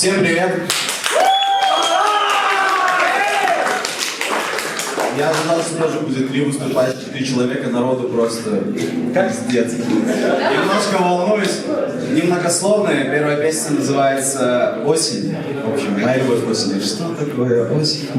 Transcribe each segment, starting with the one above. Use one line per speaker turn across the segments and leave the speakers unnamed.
Всем привет! Я ожидал, что тоже будет 3 выступающих, 3 человека, народу просто как пиздец. Немножко волнуюсь, немногословная. Первая песня называется «Осень». В общем, моя любовь к осени. Что такое осень?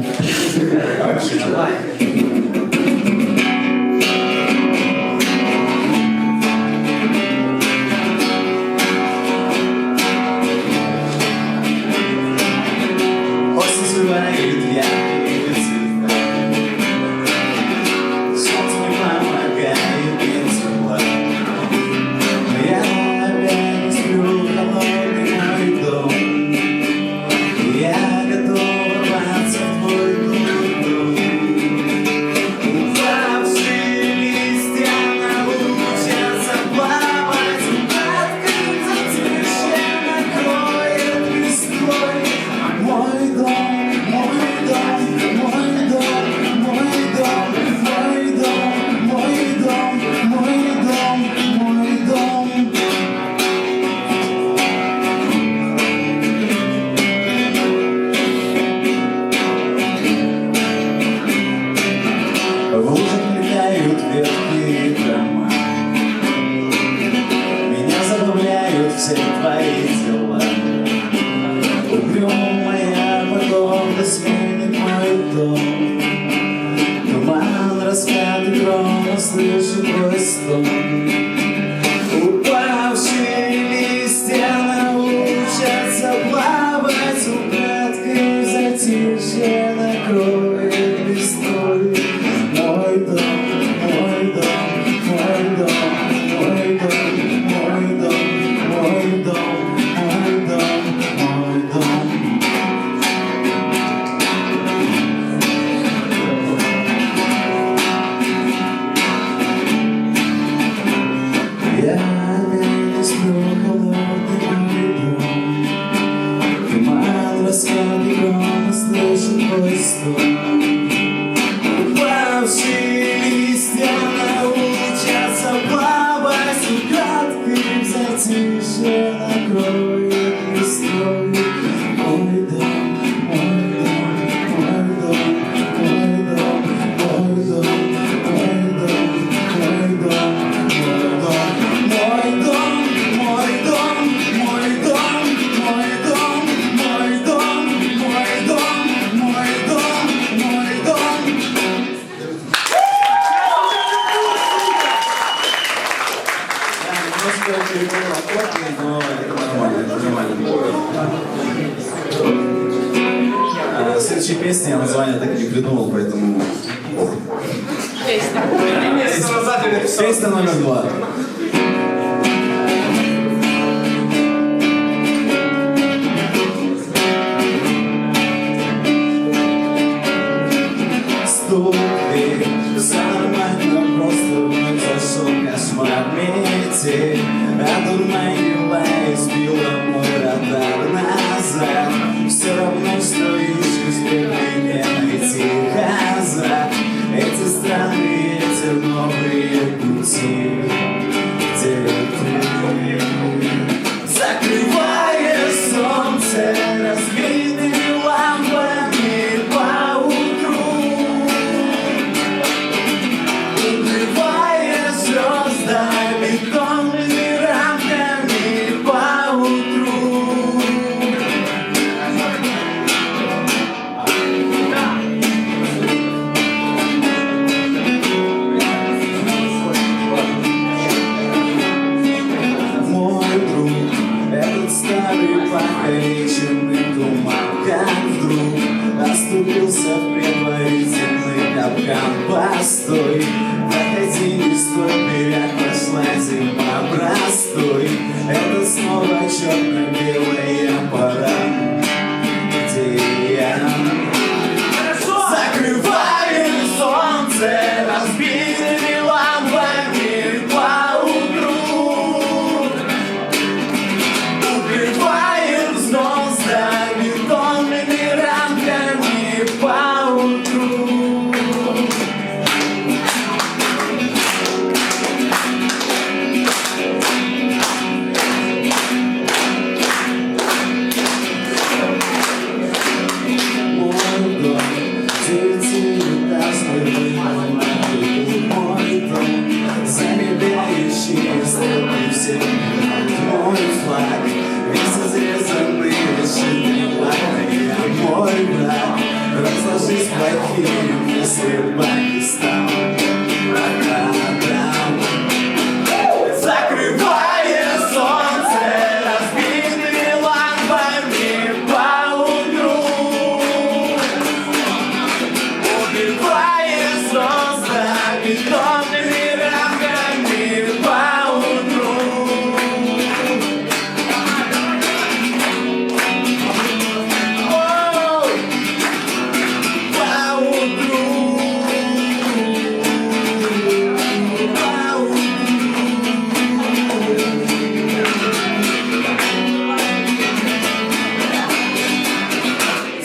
Следующая песня, я название так и не придумал, поэтому... Песня номер 2. Стук, все нормально, просто вновь зашел кошмар метель. Одурманила и сбила мой радар назад. Все равно, что ищешь, где мне найти назад. Эти странные, эти новые пути, где ты закрываешь солнце разбитыми лампами поутру, укрываешь звезды бетонными рамками поутру. Покориченный туман, как вдруг оступился в предварительный капкан. Постой, проходи, не стой, вперед пошла зима простой. Это снова черно-белая пора, где я закрываю солнце разбитыми лампами поутру, укрываю взнос за бетонными рамками поутру. России, если Пакистан. Закрывая солнце разбитыми лампами по утру, убивая солнце бетонными рамками по утру.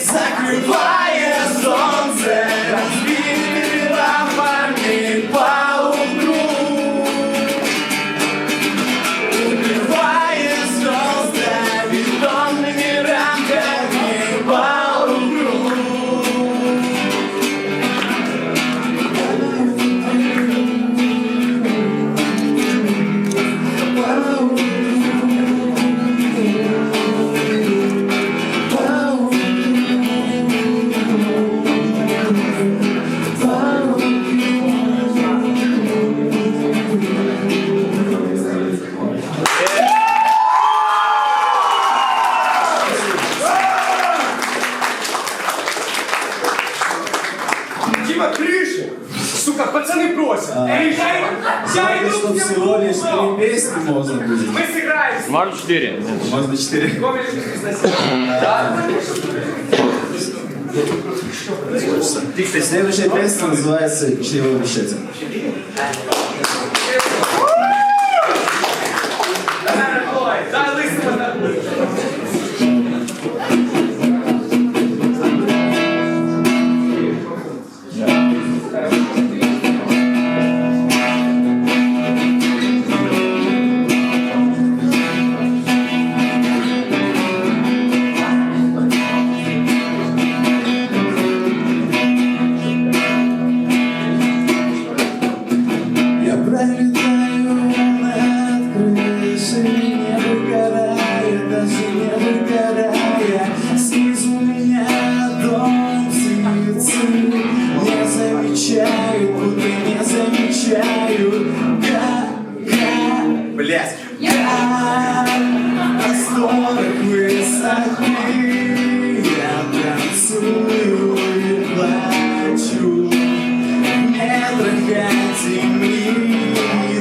Закрывая солнце разбитыми лампами по утру, убивая солнце бетонными рамками по утру.
Дима, крыши! Сука, пацаны просят! Эй, я иду
Что
к
всего лишь
нему!
3 песни можно будет.
Мы сыграем!
Можно 4.
Можно 4.
Гомель да?
Следующая песня называется «Чревовещатель».
Да, лысого надо!
Я пролетаю над крышей, не выгорая, даже не выгорая. Снизу меня дом птицы не замечают, будто не замечают. Блядь! Просторах высоты я танцую и плачу. В метрах от земли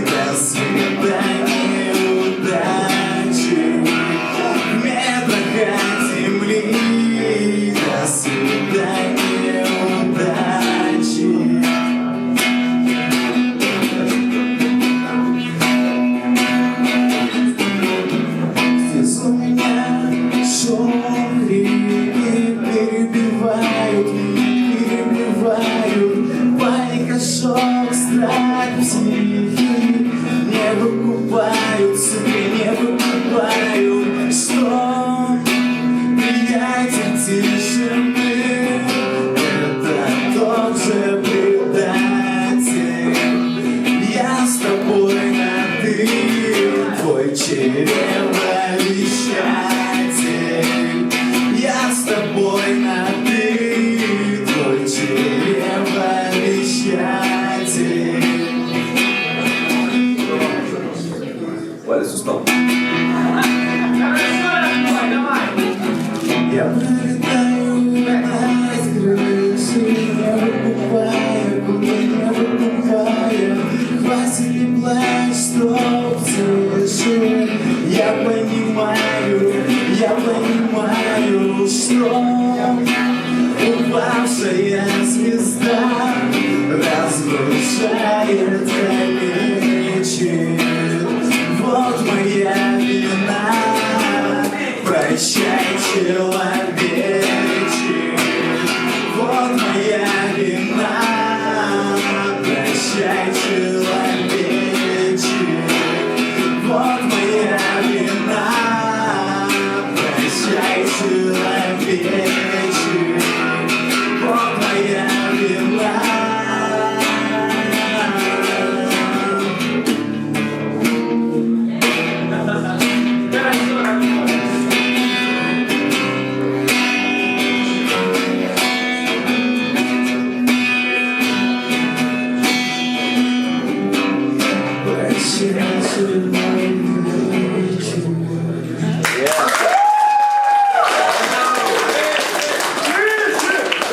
до свидания, удачи. В метрах от земли до свидания, удачи. Здесь у меня шум, крики перебивают, паника, шок, страх, психи не выкупают, сука, не выкупают, что приятель тишины — это тот же предатель. Я с тобой на «ты», твой чревовещатель. Я с тобой на «ты», твой чревовещатель. Палец устал. Я пролетаю над крышей, не выкупая, куда не выкупая. Хватит не плачь, стоп, тише. Я понимаю, что упавшая звезда разрушает, калечит. Вот моя вина, прощай, человече. Вот моя вина, прощай, человече. Вот моя вина, прощай, человече. Вот моя вина.
Чревовещатель.